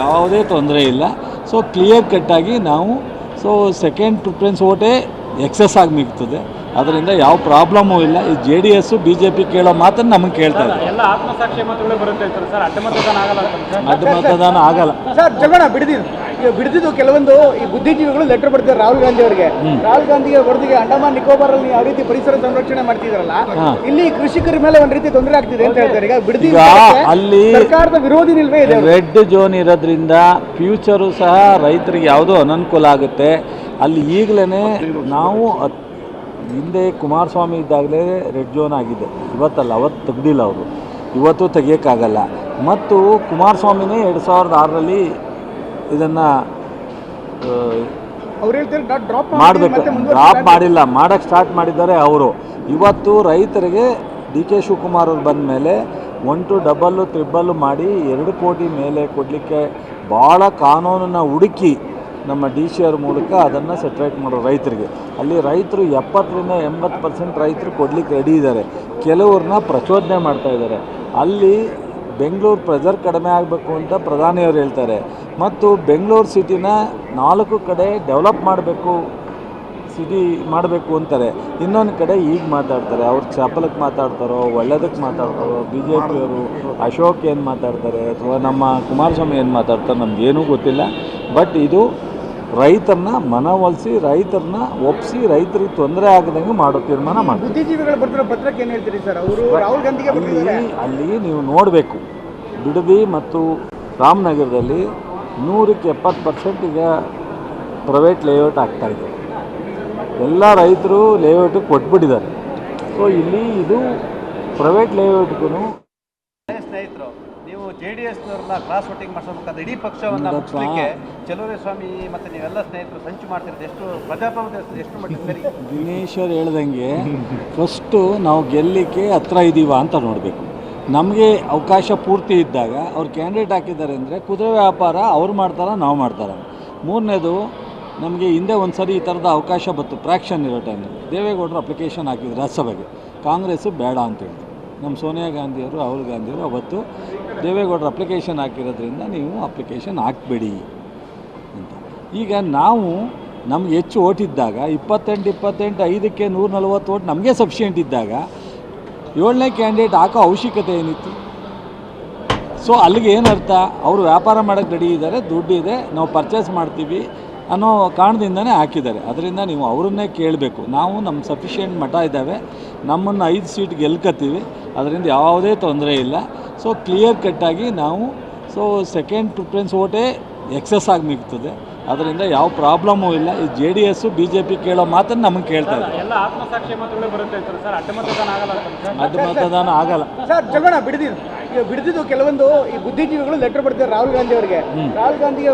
ಯಾವುದೇ ತೊಂದರೆ ಇಲ್ಲ. ಸೊ ಕ್ಲಿಯರ್ ಕಟ್ಟಾಗಿ ನಾವು ಸೆಕೆಂಡ್ ಪ್ರಿಫರೆನ್ಸ್ ಓಟೇ ಎಕ್ಸಸ್ ಆಗಿ ಮಿಗ್ತದೆ. ಅದರಿಂದ ಯಾವ ಪ್ರಾಬ್ಲಮ್ಮು ಇಲ್ಲ. ಈ JDS BJP ಕೇಳೋ ಮಾತನ್ನು ನಮಗೆ ಕೇಳ್ತಾ ಇದೆ. ಅಡ್ಡ ಮತದಾನ ಆಗಲ್ಲ ಸರ್. ಜಗಳ ಬಿಡಿದಿದ್ದು ಕೆಲವೊಂದು ಈ ಬುದ್ಧಿಜೀವಿಗಳು ಲೆಟರ್ ಬರ್ತಾರೆ ರಾಹುಲ್ ಗಾಂಧಿ ಅವರಿಗೆ. ರಾಹುಲ್ ಗಾಂಧಿಗೆ ಹೊರದಿಗೆ ಅಂಡಮಾನ್ ನಿಕೋಬಾರ್ ಅಲ್ಲಿ ಯಾವ ರೀತಿ ಪರಿಸರ ಸಂರಕ್ಷಣೆ ಮಾಡ್ತಿದಾರಲ್ಲ, ಇಲ್ಲಿ ಕೃಷಿಕರ ಮೇಲೆ ಒಂದ್ ರೀತಿ ತೊಂದರೆ ಆಗ್ತಿದೆ ಅಂತ ಹೇಳ್ತಾರೆ. ಈಗ ಬಿಡದಿ ಅಲ್ಲಿ ಸರ್ಕಾರದ ವಿರೋಧಿ ನಿಲ್ವೇ ಇದೆ. ರೆಡ್ ಝೋನ್ ಇರೋದ್ರಿಂದ ಫ್ಯೂಚರು ಸಹ ರೈತರಿಗೆ ಯಾವುದೋ ಅನನುಕೂಲ ಆಗುತ್ತೆ. ಅಲ್ಲಿ ಈಗಲೇ ನಾವು ಹಿಂದೆ ಕುಮಾರಸ್ವಾಮಿ ಇದ್ದಾಗಲೇ ರೆಡ್ ಝೋನ್ ಆಗಿದೆ. ಇವತ್ತಲ್ಲ, ಅವತ್ತು ತೆಗ್ದಿಲ್ಲ ಅವರು, ಇವತ್ತು ತೆಗಿಯೋಕ್ಕಾಗಲ್ಲ. ಮತ್ತು ಕುಮಾರಸ್ವಾಮಿನೇ 2006ರಲ್ಲಿ ಇದನ್ನು ಮಾಡಬೇಕು, ಡ್ರಾಪ್ ಮಾಡಿಲ್ಲ, ಮಾಡೋಕ್ಕೆ ಸ್ಟಾರ್ಟ್ ಮಾಡಿದ್ದಾರೆ ಅವರು. ಇವತ್ತು ರೈತರಿಗೆ DK ಶಿವಕುಮಾರ್ ಅವರು ಬಂದ ಮೇಲೆ 1 ಡಬಲ್ಲು ತ್ರಿಬಲ್ಲು ಮಾಡಿ 2 ಕೋಟಿ ಮೇಲೆ ಕೊಡಲಿಕ್ಕೆ ಭಾಳ ಕಾನೂನನ್ನು ಹುಡುಕಿ ನಮ್ಮ DC ಅವ್ರ ಮೂಲಕ ಅದನ್ನು ಸೆಟ್ರೇಟ್ ಮಾಡೋ ರೈತರಿಗೆ. ಅಲ್ಲಿ ರೈತರು 70-80% ರೈತರು ಕೊಡಲಿಕ್ಕೆ ರೆಡಿ ಇದ್ದಾರೆ. ಕೆಲವ್ರನ್ನ ಪ್ರಚೋದನೆ ಮಾಡ್ತಾಯಿದ್ದಾರೆ. ಅಲ್ಲಿ ಬೆಂಗಳೂರು ಪ್ರೆಜರ್ ಕಡಿಮೆ ಆಗಬೇಕು ಅಂತ ಪ್ರಧಾನಿಯವರು ಹೇಳ್ತಾರೆ. ಮತ್ತು ಬೆಂಗಳೂರು ಸಿಟಿನ 4 ಕಡೆ ಡೆವಲಪ್ ಮಾಡಬೇಕು, ಸಿಟಿ ಮಾಡಬೇಕು ಅಂತಾರೆ. ಇನ್ನೊಂದು ಕಡೆ ಈಗ ಮಾತಾಡ್ತಾರೆ, ಅವ್ರು ಚಪಲಕ್ಕೆ ಮಾತಾಡ್ತಾರೋ, ಒಳ್ಳೆಯದಕ್ಕೆ ಮಾತಾಡ್ತಾರೋ, BJP ಅವರು ಅಶೋಕ್ ಏನು ಮಾತಾಡ್ತಾರೆ ಅಥವಾ ನಮ್ಮ ಕುಮಾರಸ್ವಾಮಿ ಏನು ಮಾತಾಡ್ತಾರೆ ನಮಗೇನೂ ಗೊತ್ತಿಲ್ಲ. ಬಟ್ ಇದು ರೈತರನ್ನ ಮನವೊಲಿಸಿ, ರೈತರನ್ನ ಒಪ್ಪಿಸಿ, ರೈತರಿಗೆ ತೊಂದರೆ ಆಗದಂಗೆ ಮಾಡೋ ತೀರ್ಮಾನ ಮಾಡಿ. ಬುದ್ಧಿಜೀವಿಗಳು ಬರ್ತಿರೋ ಪತ್ರಕ್ಕೆ ಏನು ಹೇಳ್ತೀರಿ ಸರ್? ಅವರು ರಾಹುಲ್ ಗಾಂಧಿಗೆ ಅಲ್ಲಿ ನೀವು ನೋಡಬೇಕು, ಬಿಡದಿ ಮತ್ತು ರಾಮನಗರದಲ್ಲಿ 100% ಈಗ ಪ್ರೈವೇಟ್ ಲೇಔಟ್ ಆಗ್ತಾಯಿದೆ. ಎಲ್ಲ ರೈತರು ಲೇಔಟಿಗೆ ಕೊಟ್ಬಿಟ್ಟಿದ್ದಾರೆ. ಸೊ ಇಲ್ಲಿ ಇದು ಪ್ರೈವೇಟ್ ಲೇಔಟ್ಗೂ ಸ್ನೇಹಿತರು, ನೀವು JDSನವ್ರನ್ನ ಕ್ರಾಸ್ ವೋಟಿಂಗ್ ಮಾಡಿಸೋದಕ್ಕೆ ಇಡೀ ಪಕ್ಷವನ್ನು ಮುಗಿಸ್ಲಿಕ್ಕೆ ಚಲುವರಾಯಸ್ವಾಮಿ ಮತ್ತು ನೀವೆಲ್ಲ ಸ್ನೇಹಿತರು ಸಂಚು ಮಾಡ್ತಿರೋದು ಎಷ್ಟು ಪ್ರಜಾಪ್ರಭುತ್ವ ಎಷ್ಟು ಮಟ್ಟಿಗೆ ಸರಿ? ದಿನೇಶ್ ಅವ್ರು ಹೇಳ್ದಂಗೆ ಫಸ್ಟು ನಾವು ಗೆಲ್ಲಲಿಕ್ಕೆ ಹತ್ರ ಇದ್ದೀವ ಅಂತ ನೋಡಬೇಕು. ನಮಗೆ ಅವಕಾಶ ಪೂರ್ತಿ ಇದ್ದಾಗ ಅವ್ರು ಕ್ಯಾಂಡಿಡೇಟ್ ಹಾಕಿದ್ದಾರೆ ಅಂದರೆ ಕುದುರೆ ವ್ಯಾಪಾರ ಅವ್ರು ಮಾಡ್ತಾರ, ನಾವು ಮಾಡ್ತಾರ. ಮೂರನೇದು, ನಮಗೆ ಹಿಂದೆ ಒಂದು ಸರಿ ಈ ಥರದ ಅವಕಾಶ ಬಂತು, ಫ್ರ್ಯಾಕ್ಷನ್ ಇರೋ ಟೈಮಲ್ಲಿ ದೇವೇಗೌಡರು ಅಪ್ಲಿಕೇಶನ್ ಹಾಕಿದ್ರು ರಾಜ್ಯಸಭೆಗೆ. ಕಾಂಗ್ರೆಸ್ಸು ಬೇಡ ಅಂತ ಹೇಳಿದ್ರು. ನಮ್ಮ ಸೋನಿಯಾ ಗಾಂಧಿಯವರು, ರಾಹುಲ್ ಗಾಂಧಿಯವರು ಅವತ್ತು ದೇವೇಗೌಡರು ಅಪ್ಲಿಕೇಶನ್ ಹಾಕಿರೋದ್ರಿಂದ ನೀವು ಅಪ್ಲಿಕೇಶನ್ ಹಾಕಬೇಡಿ ಅಂತ. ಈಗ ನಾವು ನಮ್ಗೆ ಹೆಚ್ಚು ಓಟ್ ಇದ್ದಾಗ 28 5ಕ್ಕೆ 140 ಓಟ್ ನಮಗೆ ಸಫಿಷಿಯೆಂಟ್ ಇದ್ದಾಗ 7ನೇ ಕ್ಯಾಂಡಿಡೇಟ್ ಹಾಕೋ ಅವಶ್ಯಕತೆ ಏನಿತ್ತು? ಸೊ ಅಲ್ಲಿಗೆ ಏನರ್ಥ? ಅವರು ವ್ಯಾಪಾರ ಮಾಡೋಕ್ಕೆ ರೆಡಿ ಇದ್ದಾರೆ, ದುಡ್ಡಿದೆ, ನಾವು ಪರ್ಚೇಸ್ ಮಾಡ್ತೀವಿ ಅನ್ನೋ ಕಾರಣದಿಂದನೇ ಹಾಕಿದ್ದಾರೆ. ಅದರಿಂದ ನೀವು ಅವರನ್ನೇ ಕೇಳಬೇಕು. ನಾವು ನಮ್ಮ ಸಫಿಷಿಯೆಂಟ್ ಮಠ ಇದ್ದಾವೆ, ನಮ್ಮನ್ನು 5 ಸೀಟ್ ಗೆಲ್ಕತ್ತೀವಿ, ಅದರಿಂದ ಯಾವುದೇ ತೊಂದರೆ ಇಲ್ಲ. ಸೊ ಕ್ಲಿಯರ್ ಕಟ್ಟಾಗಿ ನಾವು ಸೆಕೆಂಡ್ ಪ್ರಿಫರೆನ್ಸ್ ಓಟೇ ಎಕ್ಸಸ್ ಆಗಿ ಮಿಗ್ತದೆ. ಅದರಿಂದ ಯಾವ ಪ್ರಾಬ್ಲಮ್ಮು ಇಲ್ಲ. ಈ JDS BJP ಕೇಳೋ ಮಾತನ್ನು ನಮಗೆ ಕೇಳ್ತಾ ಇದೆ. ಅಡ್ಡ ಮತದಾನ ಆಗಲ್ಲ ಸರ್. ಜಗಳ ಬಿಡಿದಿದ್ದು ಕೆಲವೊಂದು ಈ ಬುದ್ಧಿಜೀವಿಗಳು ಲೆಟರ್ ಬರ್ತಾರೆ ರಾಹುಲ್ ಗಾಂಧಿ ಅವರಿಗೆ. ರಾಹುಲ್ ಗಾಂಧಿಗೆ